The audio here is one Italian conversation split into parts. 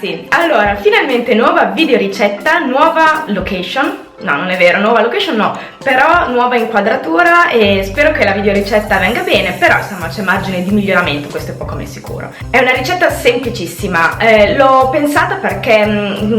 ragazzi, allora finalmente nuova video ricetta, nuova location. No, non è vero, nuova location no, però nuova inquadratura e spero che la videoricetta venga bene, però insomma c'è margine di miglioramento, questo è poco ma sicuro. È una ricetta semplicissima, l'ho pensata perché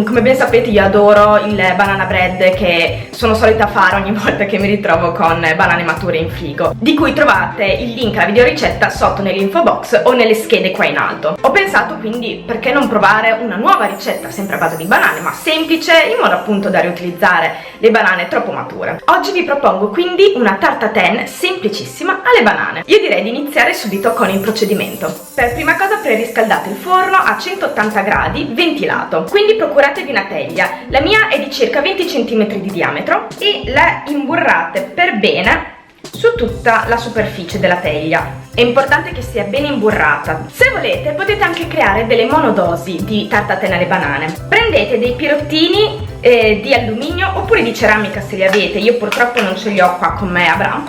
come ben sapete io adoro il banana bread che sono solita fare ogni volta che mi ritrovo con banane mature in frigo, di cui trovate il link alla videoricetta sotto nell'info box o nelle schede qua in alto. Ho pensato quindi perché non provare una nuova ricetta sempre a base di banane ma semplice, in modo appunto da riutilizzare le banane troppo mature. Oggi vi propongo quindi una tarte tatin semplicissima alle banane. Io direi di iniziare subito con il procedimento. Per prima cosa preriscaldate il forno a 180 gradi ventilato, quindi procuratevi una teglia. La mia è di circa 20 cm di diametro e la imburrate per bene su tutta la superficie della teglia. È importante che sia ben imburrata. Se volete potete anche creare delle monodosi di tarte tatin alle banane. Prendete dei pirottini di alluminio oppure di ceramica se li avete, io purtroppo non ce li ho qua con me a Bra,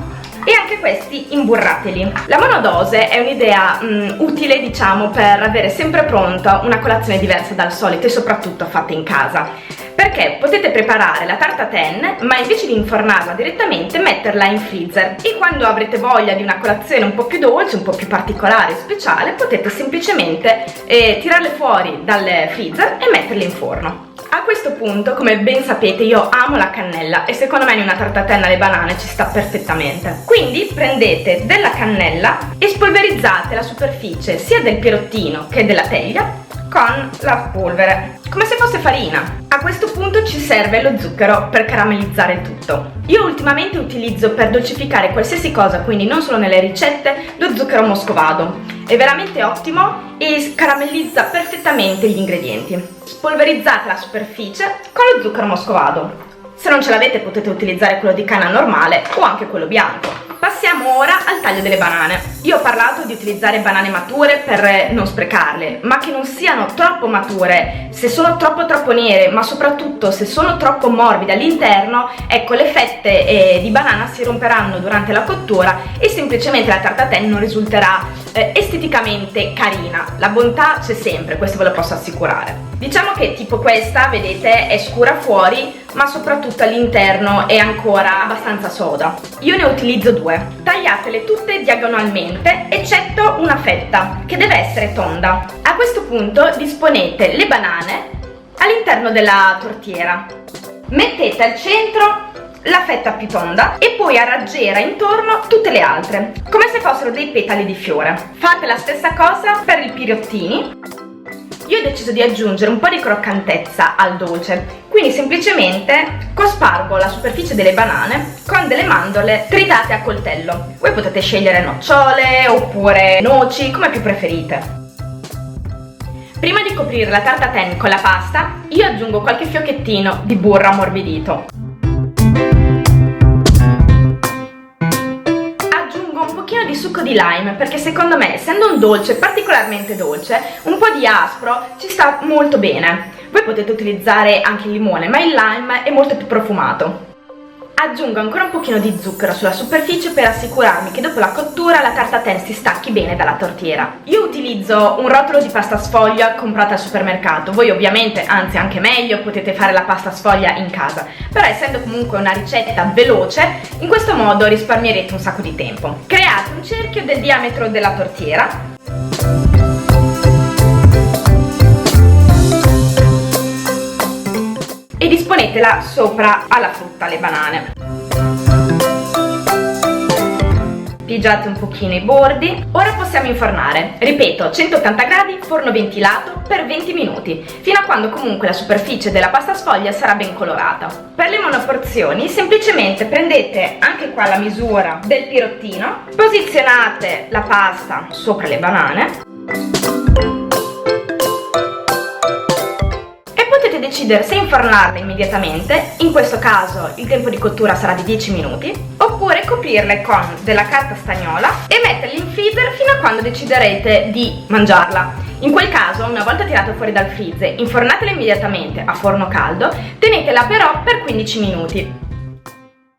e anche questi imburrateli. La monodose è un'idea utile, diciamo, per avere sempre pronta una colazione diversa dal solito e soprattutto fatta in casa, perché potete preparare la tarte tatin ma invece di infornarla direttamente metterla in freezer e quando avrete voglia di una colazione un po' più dolce, un po' più particolare e speciale potete semplicemente tirarle fuori dal freezer e metterle in forno. A questo punto, come ben sapete, io amo la cannella e secondo me in una tarte tatin alle banane ci sta perfettamente. Quindi prendete della cannella e spolverizzate la superficie sia del pirottino che della teglia con la polvere, come se fosse farina. A questo punto ci serve lo zucchero per caramellizzare il tutto. Io ultimamente utilizzo per dolcificare qualsiasi cosa, quindi non solo nelle ricette, lo zucchero moscovado. È veramente ottimo e caramellizza perfettamente gli ingredienti. Spolverizzate la superficie con lo zucchero moscovado. Se non ce l'avete potete utilizzare quello di canna normale o anche quello bianco. Passiamo ora al taglio delle banane. Io ho parlato di utilizzare banane mature per non sprecarle, ma che non siano troppo mature. Se sono troppo nere, ma soprattutto se sono troppo morbide all'interno, ecco, le fette di banana si romperanno durante la cottura e semplicemente la tarte tatin non risulterà esteticamente carina. La bontà c'è sempre, questo ve lo posso assicurare. Diciamo che tipo questa, vedete, è scura fuori, ma soprattutto all'interno è ancora abbastanza soda. Io ne utilizzo due. Tagliatele tutte diagonalmente, eccetto una fetta, che deve essere tonda. A questo punto disponete le banane all'interno della tortiera. Mettete al centro la fetta più tonda e poi a raggiera intorno tutte le altre, come se fossero dei petali di fiore. Fate la stessa cosa per i pirottini. Io ho deciso di aggiungere un po' di croccantezza al dolce, quindi semplicemente cospargo la superficie delle banane con delle mandorle tritate a coltello. Voi potete scegliere nocciole oppure noci, come più preferite. Prima di coprire la tarte tatin con la pasta, io aggiungo qualche fiocchettino di burro ammorbidito. Di succo di lime perché secondo me, essendo un dolce particolarmente dolce, un po' di aspro ci sta molto bene. Voi potete utilizzare anche il limone, ma il lime è molto più profumato. Aggiungo ancora un pochino di zucchero sulla superficie per assicurarmi che dopo la cottura la tarte tatin si stacchi bene dalla tortiera. Io utilizzo un rotolo di pasta sfoglia comprata al supermercato. Voi ovviamente, anzi anche meglio, potete fare la pasta sfoglia in casa, però essendo comunque una ricetta veloce, in questo modo risparmierete un sacco di tempo. Create un cerchio del diametro della tortiera e disponetela sopra alla frutta, le banane. Pigiate un pochino i bordi. Ora possiamo infornare, ripeto, 180 gradi, forno ventilato per 20 minuti, fino a quando comunque la superficie della pasta sfoglia sarà ben colorata. Per le monoporzioni semplicemente prendete anche qua la misura del pirottino, posizionate la pasta sopra le banane decidere se infornarle immediatamente, in questo caso il tempo di cottura sarà di 10 minuti, oppure coprirle con della carta stagnola e metterle in freezer fino a quando deciderete di mangiarla. In quel caso, una volta tirato fuori dal freezer, infornatela immediatamente a forno caldo, tenetela però per 15 minuti.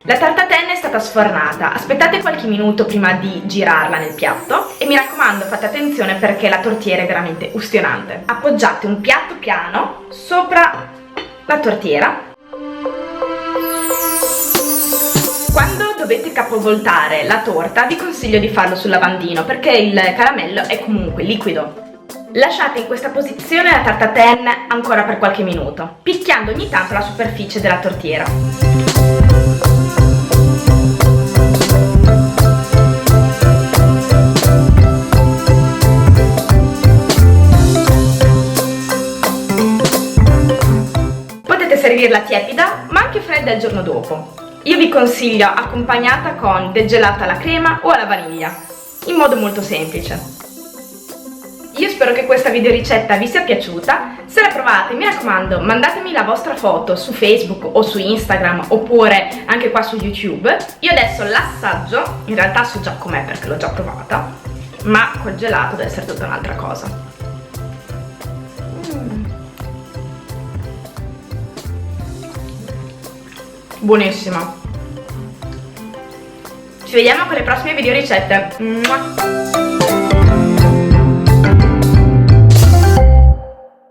La tarte tatin sta stata sfornata, aspettate qualche minuto prima di girarla nel piatto e mi raccomando fate attenzione perché la tortiera è veramente ustionante. Appoggiate un piatto piano sopra la tortiera. Quando dovete capovoltare la torta vi consiglio di farlo sul lavandino perché il caramello è comunque liquido. Lasciate in questa posizione la tarta tatin ancora per qualche minuto, picchiando ogni tanto la superficie della tortiera. Potete servirla tiepida ma anche fredda il giorno dopo. Io vi consiglio accompagnata con del gelato alla crema o alla vaniglia, in modo molto semplice. Io spero che questa videoricetta vi sia piaciuta, se la provate mi raccomando mandatemi la vostra foto su Facebook o su Instagram oppure anche qua su YouTube. Io adesso l'assaggio, in realtà so già com'è perché l'ho già provata, ma col gelato deve essere tutta un'altra cosa. Buonissima. Ci vediamo con le prossime videoricette.